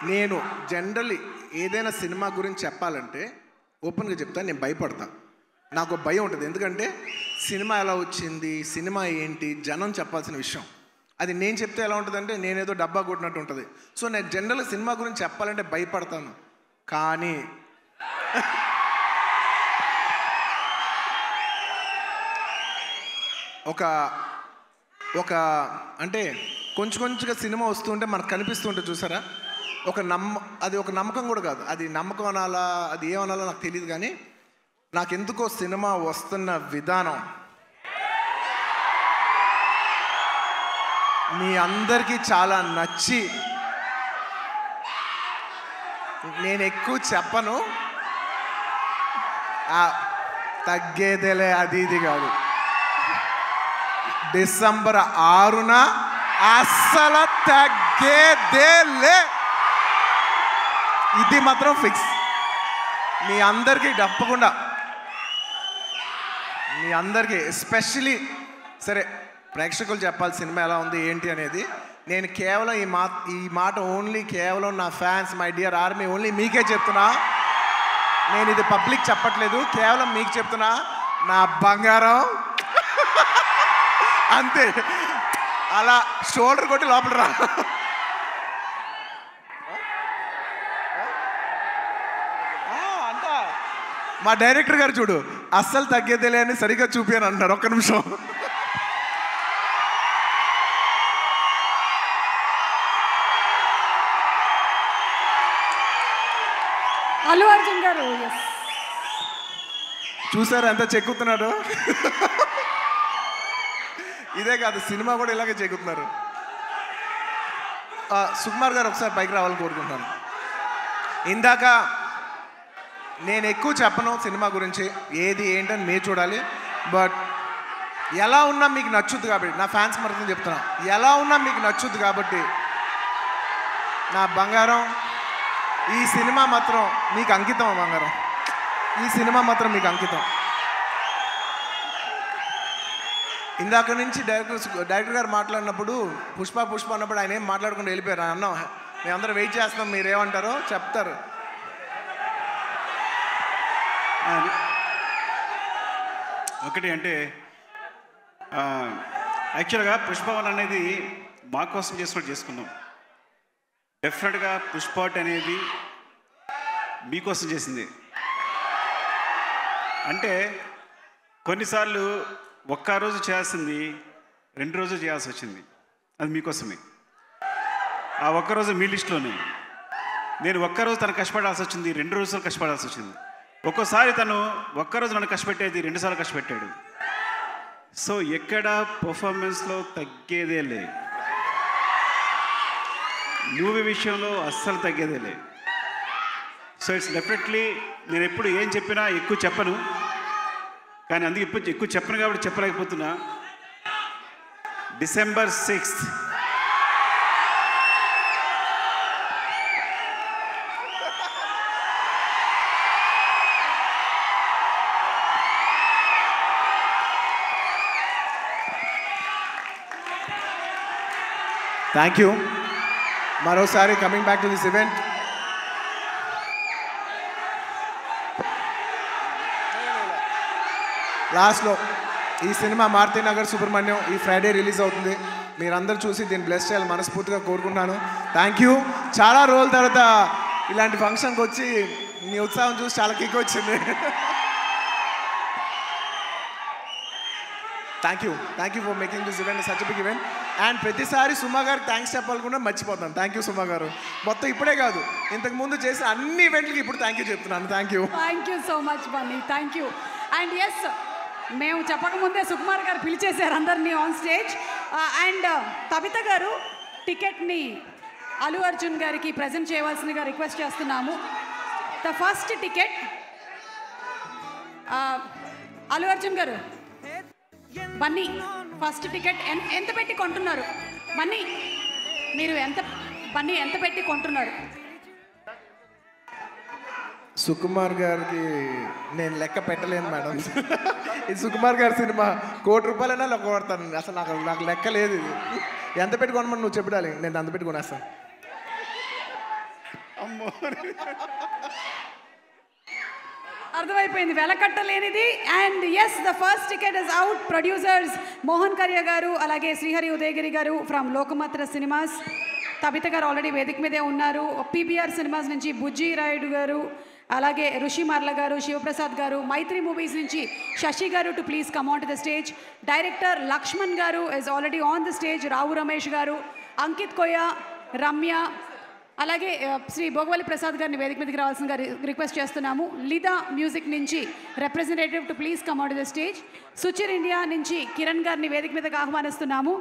నేను జనరల్లీ ఏదైనా సినిమా గురించి చెప్పాలంటే ఓపెన్గా చెప్తాను, నేను భయపడతా. నాకు భయం ఉంటుంది. ఎందుకంటే సినిమా ఎలా వచ్చింది, సినిమా ఏంటి, జనం చెప్పాల్సిన విషయం. అది నేను చెప్తే ఎలా ఉంటుందంటే నేనేదో డబ్బా కొట్టినట్టు ఉంటుంది. సో నేను జనరల్గా సినిమా గురించి చెప్పాలంటే భయపడతాను. కానీ ఒక అంటే కొంచెంగా సినిమా వస్తుంటే మనకు కనిపిస్తుంటే చూసారా, అది ఒక నమ్మకం కూడా కాదు. అది నమ్మకం అనాలా, అది ఏమనాలో నాకు తెలియదు. కానీ నాకెందుకో సినిమా వస్తున్న విధానం మీ అందరికీ చాలా నచ్చి, నేను ఎక్కువ చెప్పను, తగ్గేదేలే అది ఇది కాదు. డిసెంబర్ 6న అస్సలు తగ్గేదేలే, ఇది మాత్రం ఫిక్స్. మీ అందరికీ తప్పకుండా, మీ అందరికీ ఎస్పెషలీ సరే ప్రేక్షకులు చెప్పాలి సినిమా ఎలా ఉంది ఏంటి అనేది. నేను కేవలం ఈ మాట ఓన్లీ కేవలం నా fans, my dear army, only మీకే చెప్తున్నా. నేను ఇది పబ్లిక్ చెప్పట్లేదు, కేవలం మీకు చెప్తున్నా. నా బంగారం అంతే, అలా షోల్డర్ కొట్టి లోపల రా. అంట మా డైరెక్టర్ గారు చూడు, అస్సలు తగ్గేదేలే అని సరిగ్గా చూపాను అంటున్నారు. ఒక్క నిమిషం. అల్లు అర్జున్ గారు చూసారు ఎంత చెక్కుతున్నాడు. ఇదే కాదు, సినిమా కూడా ఇలాగే చెక్కుతున్నారు. సుకుమార్ గారు ఒకసారి పైకి రావాలని కోరుకుంటున్నాను. ఇందాక నేను ఎక్కువ చెప్పను సినిమా గురించి, ఏది ఏంటని మీరు చూడాలి. బట్ ఎలా ఉన్నా మీకు నచ్చుద్ది కాబట్టి, నా ఫ్యాన్స్ మరొకటి చెప్తున్నా, ఎలా ఉన్నా మీకు నచ్చుద్ది కాబట్టి నా బంగారం, ఈ సినిమా మాత్రం మీకు అంకితం. బంగారం, ఈ సినిమా మాత్రం మీకు అంకితం. ఇందాక నుంచి డైరెక్టర్ గారు మాట్లాడినప్పుడు పుష్ప అన్నప్పుడు ఆయన ఏం మాట్లాడకుండా వెళ్ళిపోయారు. అన్నాం మేమందరం వెయిట్ చేస్తున్నాం, మీరేమంటారో చెప్తారు. ఒకటి అంటే యాక్చువల్గా పుష్పవన్ అనేది మా కోసం చేసుకున్నాం. డెఫినెట్గా పుష్పాట్ అనేది మీకోసం చేసింది. అంటే కొన్నిసార్లు ఒక్క రోజు చేయాల్సింది 2 రోజులు చేయాల్సి వచ్చింది. అది మీకోసమే. ఆ ఒక్కరోజు మీ లిస్టులోనే. నేను ఒక్కరోజు తను కష్టపడాల్సి వచ్చింది, 2 రోజులు కష్టపడాల్సి వచ్చింది. ఒక్కోసారి తను ఒక్కరోజు నన్ను కష్టపెట్టేది 2 సార్లు కష్టపెట్టాడు. సో ఎక్కడ పర్ఫార్మెన్స్లో తగ్గేదేలే, మూవీ విషయంలో అస్సలు తగ్గేదేలే. సో ఇట్స్ డెఫినెట్లీ నేను ఎప్పుడు ఏం చెప్పినా ఎక్కువ చెప్పను, కానీ అందుకే ఇప్పుడు ఎక్కువ చెప్పను కాబట్టి చెప్పలేకపోతున్నా. December 6th thank you. మరోసారి coming back to this event, లాస్ట్లో ఈ సినిమా మారుతినగర్ సుబ్రహ్మణ్యం ఈ ఫ్రైడే రిలీజ్ అవుతుంది. మీరందరూ చూసి దీన్ని బ్లెస్ చేయాలి మనస్ఫూర్తిగా కోరుకుంటున్నాను. Thank you. చాలా రోజుల తర్వాత ఇలాంటి ఫంక్షన్కి వచ్చి మీ ఉత్సాహం చూసి చాలా కిక్ వచ్చింది. Thank you for making this event such big event. And ప్రతిసారి సుమా గారికి థ్యాంక్స్ చెప్పాలనుకున్నా మర్చిపోతాను. థ్యాంక్ యూ సుమా గారు. మొత్తం ఇప్పుడే కాదు, ఇంతకుముందు చేసిన అన్ని ఈవెంట్లకి ఇప్పుడు థ్యాంక్ యూ చెప్తున్నాను. Thank you so much Bunny. Thank you. And yes, మేము చెప్పకముందే సుకుమార్ గారు పిలిచేశారు అందరినీ ఆన్ స్టేజ్. అండ్ కవిత గారు టికెట్ని అల్లు అర్జున్ గారికి ప్రజెంట్ చేయవలసిందిగా రిక్వెస్ట్ చేస్తున్నాము. The first ticket Allu Arjun గారు, బన్నీ ఫస్ట్ టికెట్ ఎంత పెట్టి కొంటున్నారు? బన్నీ మీరు బన్నీ ఎంత పెట్టి కొంటున్నారు? సుకుమార్ గారికి నేను లెక్క పెట్టలేను మేడం. ఇది సుకుమార్ గారి సినిమా, ₹1,00,00,000 లెక్క కొడతాను. అసలు నాకు లెక్క లేదు. ఇది ఎంత పెట్టి కొనమని నువ్వు చెప్పడాలి, నేను అంత పెట్టి కొనేస్తాను. అమ్మో. అర్థమైపోయింది వెలకట్టలేనిది. And yes, the first ticket is out. Producers Mohan Karya garu, అలాగే Srihari Udayagiri garu from Lokamatra cinemas. Tabitha garu already వేదిక మీదే ఉన్నారు. పీబీఆర్ సినిమాస్ నుంచి బుజ్జి రాయుడు గారు, అలాగే ఋషి మార్ల గారు, శివప్రసాద్ గారు. మైత్రి మూవీస్ నుంచి Sasi garu to please come on to the stage. Director Lakshman garu is already on the stage. Rao Ramesh garu, Ankit కొయ్య, రమ్య, అలాగే శ్రీ భోగవల్లి ప్రసాద్ గారిని వేదిక మీదకి రావాల్సిందిగా రిక్వెస్ట్ చేస్తున్నాము. లిదా మ్యూజిక్ నుంచి representative to please come on to the stage. Suchir India నుంచి కిరణ్ గారిని వేదిక మీదకి ఆహ్వానిస్తున్నాము.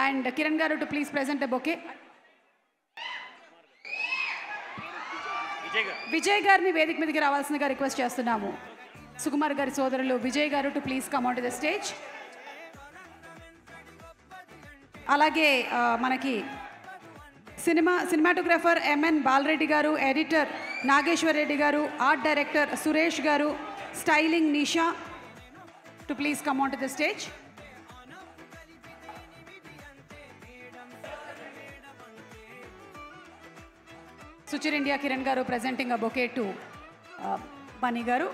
అండ్ కిరణ్ గారు to please present a bouquet. Vijay గారిని వేదిక మీదకి రావాల్సిందిగా రిక్వెస్ట్ చేస్తున్నాము. సుకుమార్ గారి సోదరులు విజయ్ గారు to please come on to the stage. అలాగే మనకి సినిమాటోగ్రఫర్ ఎంఎన్ బాలరెడ్డి గారు, ఎడిటర్ నాగేశ్వర్ రెడ్డి గారు, ఆర్ట్ డైరెక్టర్ సురేష్ గారు, styling Nisha to please come on to the stage. Suchir India Kiran గారు ప్రెజెంటింగ్ అ బొకే టు బనీ గారు.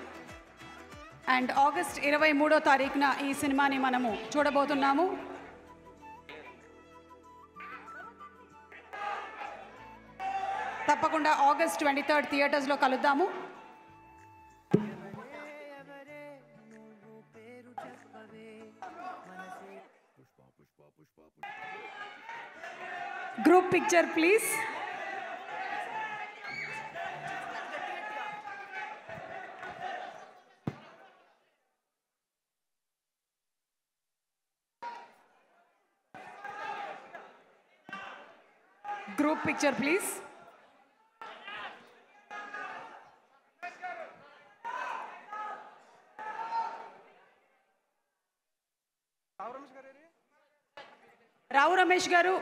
అండ్ ఆగస్ట్ 23వ తారీఖున ఈ సినిమాని మనము చూడబోతున్నాము. తప్పకుండా ఆగస్ట్ 23 థియేటర్స్లో కలుద్దాము. Group picture please. Group picture please. Rao Ramesh garu,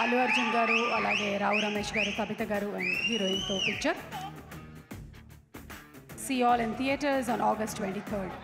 Allu Arjun గారు, అలాగే రావు రమేష్ గారు, కవిత గారు అండ్ హీరోయిన్తో picture. See you all in theaters on August 23rd.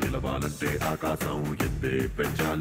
నిలవాలంటే ఆకాశం ఎత్తే పెంచాలి.